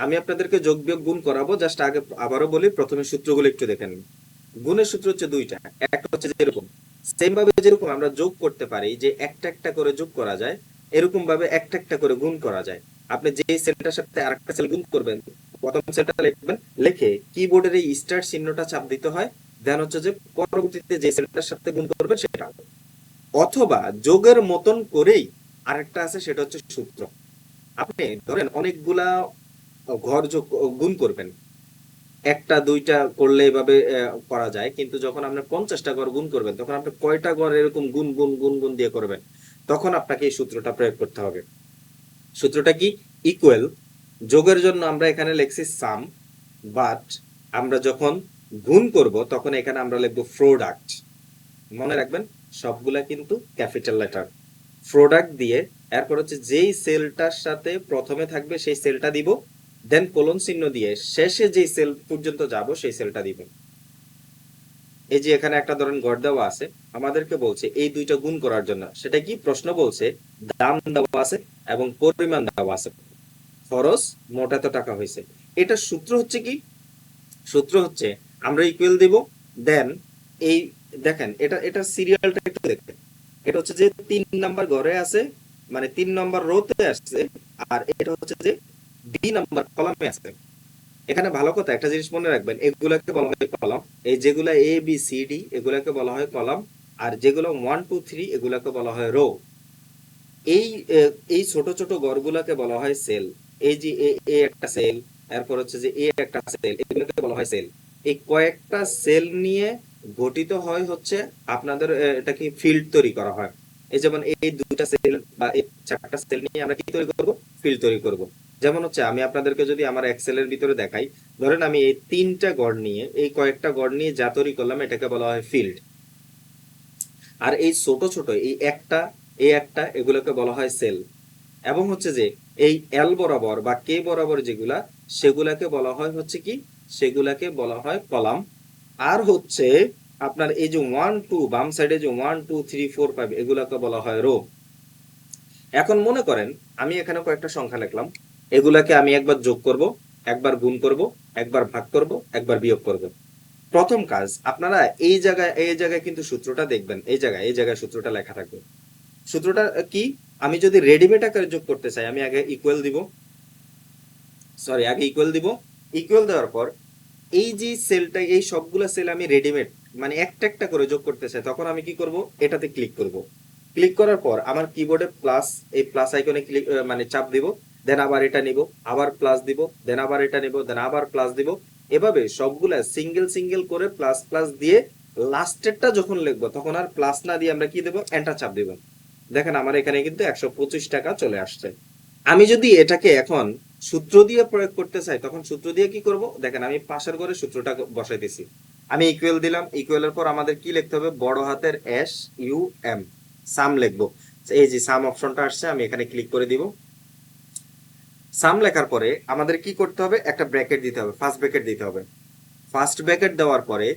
আমি আপনাদেরকে যোগ বিয়োগ গুণ করাবো, জাস্ট আগে আবারও বলি, প্রথমে সূত্রগুলো একটু দেখেন। গুণের সূত্র হচ্ছে দুইটা, একটা হচ্ছে যেরকম সেম ভাবে যেরকম আমরা যোগ করতে পারি যে একটা একটা করে যোগ করা যায়, এরকম ভাবে একটা একটা করে গুণ করা যায়। আপনি যে সেলটার সাথে আরেকটা সেল গুণ করবেন, প্রথম সেলটা লিখবেন, লিখে কিবোর্ডের এই স্টার চিহ্নটা চাপ দিতে হয়, দেন হচ্ছে যে পরবর্তীতে যে সেলটার সাথে গুণ করবেন সেটা। অথবা যোগের মতন করেই আরেকটা আছে, সেটা হচ্ছে সূত্র। আপনি ধরেন অনেকগুলা ঘর যোগ গুণ করবেন, একটা দুইটা করলে এভাবে করা যায়, কিন্তু যখন আপনি 50টা ঘর গুণ করবেন তখন আপনি কয়টা ঘর এরকম গুণ গুণ গুণ গুণ দিয়ে করবেন? তখন আপনাকে এই সূত্রটা প্রয়োগ করতে হবে। সূত্রটা কি? ইকুয়াল, যোগের জন্য আমরা এখানে লিখছি সাম, বাট আমরা যখন গুণ করব তখন এখানে আমরা লিখবো প্রোডাক্ট। মনে রাখবেন সবগুলা কিন্তু ক্যাপিটাল লেটার। প্রোডাক্ট দিয়ে এরপর হচ্ছে যেই সেলটার সাথে প্রথমে থাকবে সেই সেলটা দিব, দেন কোলন চিহ্ন দিয়ে শেষে যেই সেল পর্যন্ত যাব সেই সেলটা দিব। এই যে এখানে একটা ধরেন ঘর দেওয়া আছে, আমাদেরকে বলছে এই দুইটা গুণ করার জন্য, সেটা কি? প্রশ্ন বলছে দাম দেওয়া আছে এবং পরিমাণ দেওয়া আছে, খরচ মোট এত টাকা হয়েছে। এটা সূত্র হচ্ছে কি? সূত্র হচ্ছে আমরা ইকুয়াল দিব, দেন এই দেখেন এটা এটা সিরিয়ালটা একটু দেখেন, এটা হচ্ছে যে 3 নাম্বার ঘরে আছে, মানে 3 নাম্বার রোতে আসছে, আর এটা হচ্ছে যে 2 নাম্বার কলামে আছে। এখানে ভালো কথা একটা জিনিস মনে রাখবেন, এগুলাকে বলা হয় কলাম, এই যেগুলা ABCD এগুলাকে বলা হয় কলাম, আর যেগুলো 1 2 3 এগুলাকে বলা হয় রো। এই এই ছোট ছোট ঘরগুলাকে বলা হয় সেল। এই যে এ একটা সেল, এরপর হচ্ছে যে এ একটা সেল, এগুলোকে বলা হয় সেল। এই কয়েকটা সেল নিয়ে গঠিত হয় হচ্ছে আপনাদের এটা কি ফিল্ড তৈরি করা হয়। এই যেমন এই দুইটা সেল বা এই চারটা সেল নিয়ে আমরা কি তৈরি করব, ফিল্ড তৈরি করব। যেমন হচ্ছে আমি আপনাদেরকে যদি আমার এক্সেল এর ভিতরে দেখাই, ধরেন আমি এই তিনটা গড় নিয়ে, এই কয়েকটা গড় নিয়ে যা তৈরি করলাম এটাকে বলা হয় ফিল্ড। আর এই ছোট ছোট এই একটা এগুলোকে বলা হয় সেল। এবং হচ্ছে যে এই এল বরাবর বা কে বরাবর যেগুলা, সেগুলাকে বলা হয় হচ্ছে কি, সেগুলাকে বলা হয় কলাম। আর হচ্ছে আপনার এই যে 1 2 বাম সাইডে যে 1 2 3 4 5 এগুলাকে বলা হয় রো। এখন মনে করেন আমি এখানে কয়েকটা সংখ্যা লিখলাম, এগুলাকে আমি একবার যোগ করব, একবার গুণ করব, একবার ভাগ করব, একবার বিয়োগ করব। প্রথম কাজ, আপনারা এই জায়গায় কিন্তু সূত্রটা দেখবেন, এই জায়গায় সূত্রটা লেখা থাকবে। সূত্রটা কি, আমি যদি রেডিমেড আকারে যোগ করতে চাই, আমি আগে ইকুয়াল দিব, ইকুয়াল দিব। ইকুয়াল দেওয়ার পর এই যে সেলটা, এই সবগুলা সেল আমি রেডিমেড মানে একটা একটা করে যোগ করতে চাই, তখন আমি কি করব, এটাতে ক্লিক করব। ক্লিক করার পর আমার কিবোর্ডে প্লাস, এই প্লাস আইকনে ক্লিক মানে চাপ দিব, দেন আবার এটা নিব, আবার প্লাস দিব, দেন আবার এটা নিব, দেন আবার প্লাস দিব। এভাবে সবগুলা সিঙ্গেল সিঙ্গেল করে প্লাস প্লাস দিয়ে লাস্টেরটা যখন লিখবো তখন আর প্লাস না দিয়ে আমরা কি দেব, এন্টার চাপ দিব। দেখেন আমার এখানে কিন্তু 125 টাকা চলে আসছে। আমি যদি এটাকে এখন সূত্র দিয়ে প্রয়োগ করতে চাই, তখন সূত্র দিয়ে কি করব, দেখেন আমি পাশের ঘরে সূত্রটা বসাই দিছি। আমি ইকুয়াল দিলাম, ইকুয়ালের পর আমাদের কি লিখতে হবে, বড় হাতের এস ইউ এম, সাম লিখবো। এই যে সাম অপশনটা আসছে, আমি এখানে ক্লিক করে দিব। সাম লেখার পরে আমাদের কি করতে হবে, একটা ব্র্যাকেট দিতে হবে, ফার্স্ট ব্র্যাকেট দিতে হবে। ফার্স্ট ব্র্যাকেট দেওয়ার পরে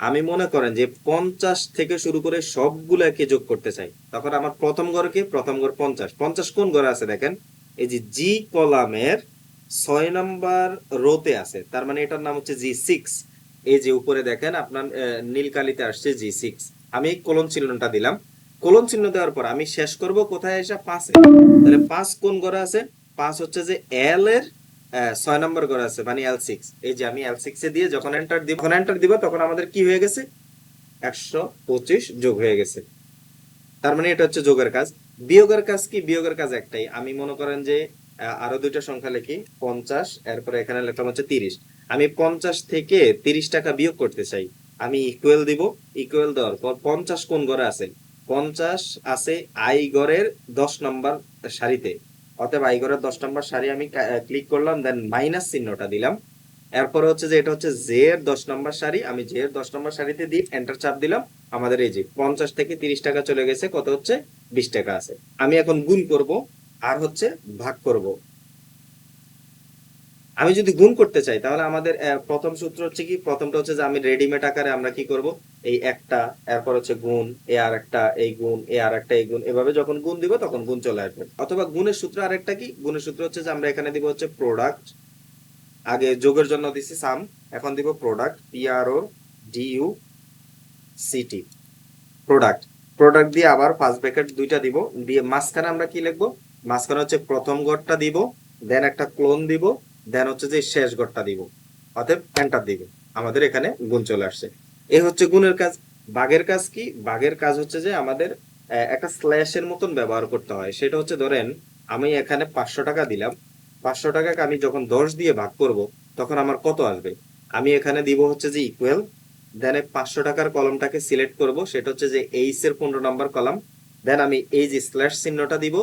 আমি মনে করেন যে 50 থেকে শুরু করে সবগুলাকে যোগ করতে চাই, তখন আমার প্রথম ঘর কি, প্রথম ঘর 50। 50 কোন ঘরে আছে দেখেন, এই যে জি কলামের 6 নাম্বার রোতে আছে, তার মানে এটার নাম হচ্ছে G6। এই যে উপরে দেখেন আপনার নীল কালিতে আসছে G6। আমি কোলন চিহ্নটা দিলাম। কোলন চিহ্ন দেওয়ার পর আমি শেষ করব কোথায় এসে, 5-এ। তাহলে 5 কোন ঘরে আছে, 5 হচ্ছে যে এল এর 6 নম্বর ঘরে আছে, মানে L6। এই যে আমি L6 এ দিয়ে যখন এন্টার দিব তখন আমাদের কি হয়ে গেছে, 125 যোগ হয়ে গেছে। তার মানে এটা হচ্ছে যোগের কাজ। বিয়োগের কাজ কি, বিয়োগের কাজ একটাই, আমি মনে করেন যে আরো দুইটা সংখ্যা লিখি, 50, এরপরে এখানে লিখলাম হচ্ছে 30। আমি 50 থেকে 30 টাকা বিয়োগ করতে চাই, আমি ইকুয়াল দিব। ইকুয়াল দেওয়ার পর 50 কোন ঘরে আছে, 50 আছে আই ঘরের 10 নম্বর সারিতে। অতএব আই ঘরের 10 নম্বর সারি আমি ক্লিক করলাম, দেন মাইনাস চিহ্নটা দিলাম। এরপরে হচ্ছে যে এটা হচ্ছে জে এর 10 নম্বর সারি, আমি জে এর 10 নম্বর সারিতে দিয়ে এন্টার চাপ দিলাম। আমাদের এই যে 50 থেকে 30 টাকা চলে গেছে, কত হচ্ছে, 20 টাকা আছে। আমি এখন গুণ করব আর হচ্ছে ভাগ করব। আমি যদি গুণ করতে চাই তাহলে আমাদের প্রথম সূত্র হচ্ছে কি, প্রথমটা হচ্ছে যে আমি রেডিমেড আকারে আমরা কি করব, এই একটা, এরপর হচ্ছে গুণ, এ আর একটা, এই গুণ, এ আর একটা, এই গুণ, এভাবে যখন গুণ দিব তখন গুণ চলে আসবে। অথবা গুণের সূত্র আরেকটা কি, গুণের সূত্র হচ্ছে যে আমরা এখানে দিব হচ্ছে প্রোডাক্ট, আগে যোগের জন্য দিছি সাম, এখন দিব প্রোডাক্ট, PRODUCT, প্রোডাক্ট। প্রোডাক্ট দিয়ে আবার ফার্স্ট ব্র্যাকেট দুইটা দিব, দিয়ে মাঝখানে আমরা কি লিখবো, মাঝখানে হচ্ছে প্রথম ঘরটা দিব, দেন একটা ক্লোন দিব, দেন হচ্ছে যে শেষ ঘরটা দিব, অতএব এন্টার দিব। আমাদের এখানে গুণ চলে আসছে। এই হচ্ছে গুণের কাজ। ভাগের কাজ কি, ভাগের কাজ হচ্ছে যে আমাদের একটা স্ল্যাশের মতন ব্যবহার করতে হয়। সেটা হচ্ছে ধরেন আমি এখানে 500 টাকা দিলাম, 500 টাকাকে আমি যখন 10 দিয়ে ভাগ করব তখন আমার কত আসবে, আমি এখানে দিব হচ্ছে যে ইকুয়াল, দেন 500 টাকার কলমটাকে সিলেক্ট করব, সেটা হচ্ছে যে এইচ এর 15 নম্বর কলাম। দেন আমি এই যে স্ল্যাশ চিহ্নটা দিব,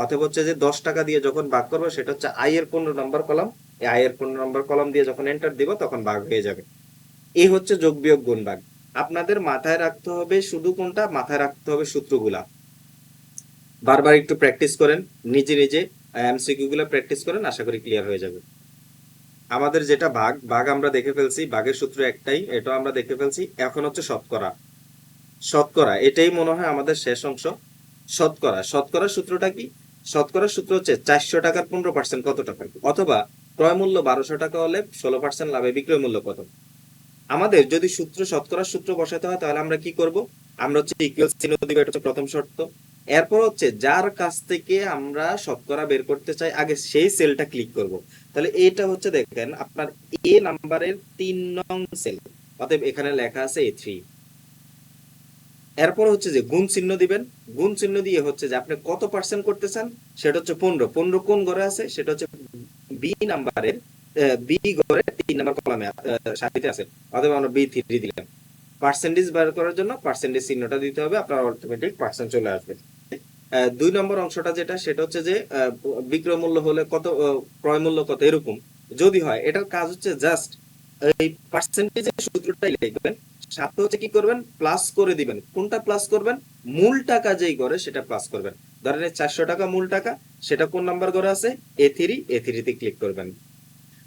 অথবা হচ্ছে যে 10 টাকা দিয়ে যখন ভাগ করবো সেটা হচ্ছে আই এর 15 নম্বর কলাম। এই আই এর 15 নম্বর কলাম দিয়ে যখন এন্টার দিব তখন ভাগ হয়ে যাবে। এই হচ্ছে যোগ বিয়োগ গুণ ভাগ। আপনাদের মাথায় রাখতে হবে শুধু কোনটা, মাথায় রাখতে হবে সূত্রগুলা। বারবার একটু প্র্যাকটিস করেন, নিজে নিজে এমসিকিউ গুলো প্র্যাকটিস করেন, আশা করি ক্লিয়ার হয়ে যাবে। আমাদের যেটা ভাগ, ভাগ আমরা দেখে ফেলছি, ভাগের সূত্র একটাই, এটা আমরা দেখে ফেলছি। এখন হচ্ছে শতকরা। শতকরা এটাই মনে হয় আমাদের শেষ অংশ। শতকরা, শতকরার সূত্রটা কি, শতকরার সূত্র হচ্ছে 400 টাকার 15% কত টাকা, অথবা ক্রয় মূল্য 1200 টাকা হলে 16% লাভে বিক্রয় মূল্য কত। আমাদের যদি শতকরার সূত্র বসাতে হয় তাহলে আমরা কি করব, আমরা হচ্ছে ইকুয়াল চিহ্ন দিব, এটা হচ্ছে প্রথম শর্ত। এরপর হচ্ছে যার কাছ থেকে আমরা শতকরা বের করতে চাই আগে সেই সেলটা ক্লিক করব। তাহলে এটা হচ্ছে দেখেন আপনার এ নাম্বারের 3 নং সেল, অতএব এখানে লেখা আছে A3। এরপর হচ্ছে যে গুণ চিহ্ন দিবেন, গুণ চিহ্ন দিয়ে হচ্ছে যে আপনি কত পার্সেন্ট করতে চান, সেটা হচ্ছে 15। 15 কোন ঘরে আছে, সেটা হচ্ছে বি নাম্বারের, বি ঘরে 3 নাম্বার কলামে সারিতে আছে, অথবা আমরা B3 দিলাম। পার্সেন্টেজ বের করার জন্য পার্সেন্টেজ চিহ্নটা দিতে হবে, আপনার অটোমেটিক পার্সেন্ট চলে আসবে। দুই নম্বর অংশটা যেটা সেটা হচ্ছে যে বিক্রয় মূল্য হলে কত, ক্রয় মূল্য কত, এরকম যদি হয়, এটার কাজ হচ্ছে জাস্ট এই পার্সেন্টেজের সূত্রটাই লিখবেন, সাথে হচ্ছে কি করবেন, প্লাস করে দিবেন। কোনটা প্লাস করবেন? মূল টাকা যেই করে সেটা প্লাস করবেন। ধরেন 400 টাকা মূল টাকা, সেটা কোন নাম্বার করে আছে? A3 তে ক্লিক করবেন।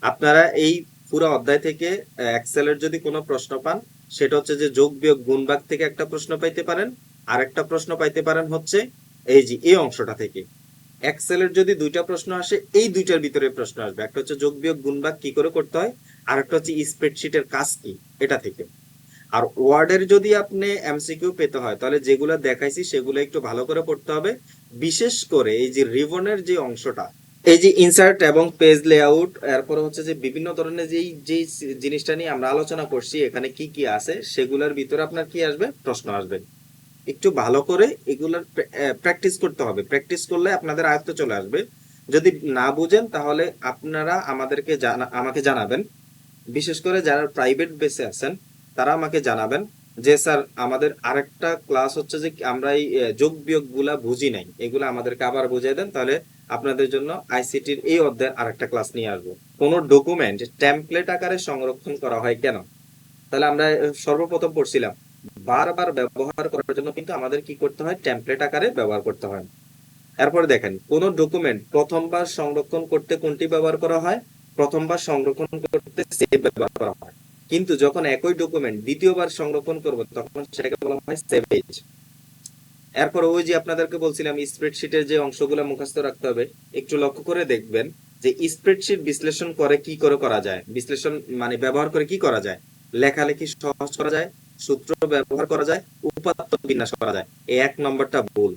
আপনারা এই পুরো অধ্যায় থেকে এক্সেলের যদি কোনো প্রশ্ন পান, সেটা হচ্ছে যে যোগ বিয়োগ গুণ ভাগ থেকে একটা প্রশ্ন পাইতে পারেন, আর একটা প্রশ্ন পাইতে পারেন হচ্ছে এই যে এই অংশটা থেকে। এক্সেলের যদি দুইটা প্রশ্ন আসে, এই দুইটার ভিতরে প্রশ্ন আসবে, একটা হচ্ছে যোগ বিয়োগ গুণ ভাগ কি করে করতে হয়, আর একটা হচ্ছে স্প্রেডশিটের কাজ কি, এটা থেকে। আর ওয়ার্ডের যদি আপনি এমসিকিউ পেতে হয়, তাহলে যেগুলো দেখাইছি সেগুলো একটু ভালো করে পড়তে হবে। বিশেষ করে এই যে রিবনের যে অংশটা, এই যে ইনসার্ট এবং পেজ লেআউট, এরপর হচ্ছে যে বিভিন্ন ধরনের যেই জিনিসটা নিয়ে আমরা আলোচনা করছি, এখানে কি কি আছে সেগুলোর ভিতরে আপনার কি আসবে, প্রশ্ন আসবে। একটু ভালো করে এগুলার প্র্যাকটিস করতে হবে। প্র্যাকটিস করলে আপনাদের আয়ত্তে চলে আসবে। যদি না বুঝেন তাহলে আপনারা আমাকে জানাবেন। বিশেষ করে যারা প্রাইভেট বেসে আছেন তারা আমাকে জানাবেন যে স্যার আমাদের আরেকটা ক্লাস হচ্ছে যে আমরা এই যোগ বিয়োগ গুলা বুঝি নাই, এগুলা আমাদেরকে আবার বুঝিয়ে দেন, তাহলে আপনাদের জন্য আইসিটির এই অধ্যায়ের আরেকটা ক্লাস নিয়ে আসবো। কোনো ডকুমেন্ট টেমপ্লেট আকারে সংরক্ষণ করা হয় কেন? তাহলে আমরা সর্বপ্রথম পড়ছিলাম বারবার ব্যবহার করার জন্য কিন্তু আমাদের কি করতে হয়, টেমপ্লেট আকারে ব্যবহার করতে হয়। এরপরে দেখেন, কোন ডকুমেন্ট প্রথমবার সংরক্ষণ করতে কোনটি ব্যবহার করা হয়? প্রথমবার সংরক্ষণ করতে সেভ ব্যবহার করা হয়। কিন্তু যখন একই ডকুমেন্ট দ্বিতীয়বার সংরক্ষণ করব তখন সেটাকে বলা হয় সেভেজ। এরপর ওই যে আপনাদেরকে বলছিলাম স্প্রেডশিটের যে অংশগুলো মুখস্থ রাখতে হবে, একটু লক্ষ্য করে দেখবেন যে স্প্রেডশিট বিশ্লেষণ করে কি করে করা যায়, বিশ্লেষণ মানে ব্যবহার করে কি করা যায়, লেখালেখি সহজ করা যায়, সূত্র ব্যবহার করা যায়, উপাত্ত বিন্যাস করা যায়। এই 1 নম্বরটা ভুল।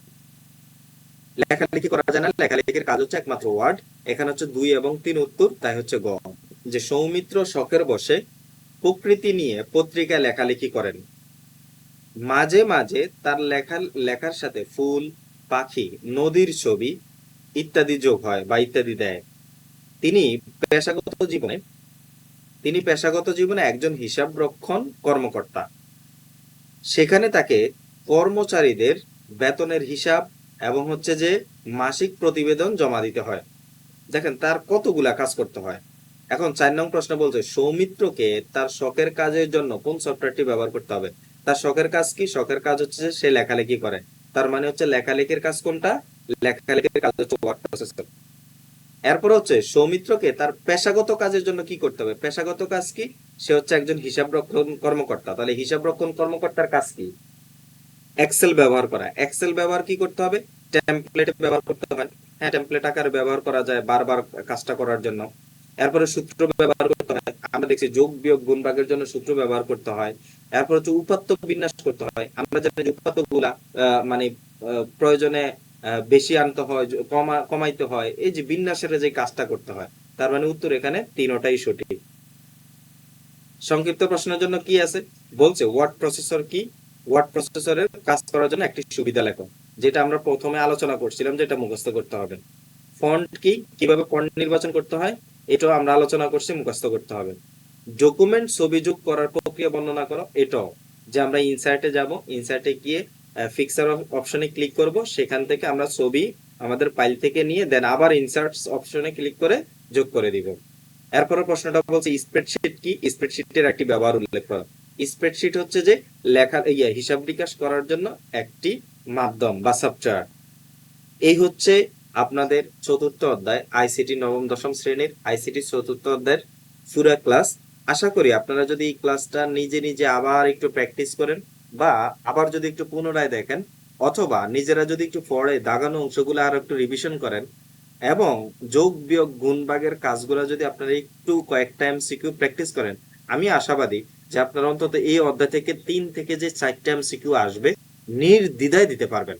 লেখালেখি করা যায় না, লেখালেখির কাজ হচ্ছে একমাত্র ওয়ার্ড। এখানে হচ্ছে 2 এবং 3 উত্তর, তাই হচ্ছে গ। যে সৌমিত্র শখের বসে প্রকৃতি নিয়ে পত্রিকায় লেখালেখি করেন, মাঝে মাঝে তার লেখার সাথে ফুল, পাখি, নদীর ছবি ইত্যাদি যোগ হয় বা ইত্যাদি দেয়। তিনি পেশাগত জীবনে তিনি পেশাগত জীবনে একজন হিসাবরক্ষণ কর্মকর্তা। সেখানে তাকে কর্মচারীদের বেতনের হিসাব এবং হচ্ছে যে মাসিক প্রতিবেদন জমা দিতে হয়। দেখেন তার কতগুলা কাজ করতে হয়। এখন 4 নং প্রশ্ন বলছে সৌমিত্রকে তার শখের কাজের জন্য কোন সফটওয়্যারটি ব্যবহার করতে হবে। তার শখের কাজ কি? শখের কাজ হচ্ছে যে সে লেখালেখি করে। তার মানে হচ্ছে লেখালেখির কাজ কোনটা? লেখালেখির কাজ হচ্ছে ওয়ার্ড প্রসেসর। এরপর হচ্ছে সৌমিত্রকে তার পেশাগত কাজের জন্য কি করতে হবে? পেশাগত কাজ কি? সে হচ্ছে একজন হিসাবরক্ষণ কর্মকর্তা। তাহলে হিসাবরক্ষণ কর্মকর্তার কাজ কি? এক্সেল ব্যবহার করা। এক্সেল ব্যবহার কি করতে হবে? টেমপ্লেট ব্যবহার করতে হবে। হ্যাঁ, টেমপ্লেট আকারে ব্যবহার করা যায় বারবার কাজটা করার জন্য। এরপরে সূত্র ব্যবহার করতে হয়। আমরা দেখছি যোগ বিয়োগ গুণ ভাগের জন্য সূত্র ব্যবহার করতে হয়। এরপর হচ্ছে উপাত্ত বিন্যাস করতে হয়। আমরা জানি যে উপাত্ত গুলা মানে প্রয়োজনে বেশি আনতে হয়, কমাইতে হয়, এই যে বিন্যাসের যে কাজটা করতে হয়। তার মানে উত্তর এখানে তিনটাই সঠিক। সংক্ষিপ্ত প্রশ্নের জন্য কি আছে বলছে, ওয়ার্ড প্রসেসর কি? ওয়ার্ড প্রসেসরের কাজ করার জন্য একটি সুবিধা লেখো, যেটা আমরা প্রথমে আলোচনা করছিলাম, যেটা মুখস্থ করতে হবে। ফন্ট কি? কিভাবে ফন্ট নির্বাচন করতে হয় এটাও আমরা আলোচনা করছি, মুখস্থ করতে হবে। ডকুমেন্ট ছবি যোগ করার প্রক্রিয়া বর্ণনা করো, এটাও যে আমরা ইনসার্টে যাব, ইনসার্টে গিয়ে ফিক্সার অপশনে ক্লিক করব, সেখান থেকে আমরা ছবি আমাদের ফাইল থেকে নিয়ে দেন আবার ইনসার্টস অপশনে ক্লিক করে যোগ করে দিব। এরপরের প্রশ্নটা বলছে স্প্রেডশিট কি? স্প্রেডশিটের একটি ব্যবহার উল্লেখ করো। স্প্রেডশিট হচ্ছে যে লেখা হিসাব বিকাশ করার জন্য একটি মাধ্যম বা সফটওয়্যার। এই হচ্ছে আপনাদের চতুর্থ অধ্যায় আইসিটি নবম দশম শ্রেণীর আইসিটি চতুর্থ অধ্যায়ের পুরো ক্লাস। আশা করি আপনারা যদি এই ক্লাসটা নিজে নিজে আবার একটু প্র্যাকটিস করেন, বা আবার যদি একটু পুনরায় দেখেন, অথবা নিজেরা যদি একটু পড়ে দাগানো অংশগুলো আর একটু রিভিশন করেন, এবং যোগ বিয়োগ গুণ ভাগের কাজগুলো যদি আপনারা একটু কয়েকটা এমসিকিউ প্র্যাকটিস করেন, আমি আশাবাদী যে আপনারা অন্তত এই অধ্যায় থেকে 3 থেকে যে 4টা এমসিকিউ আসবে নির্দ্বিধায় দিতে পারবেন।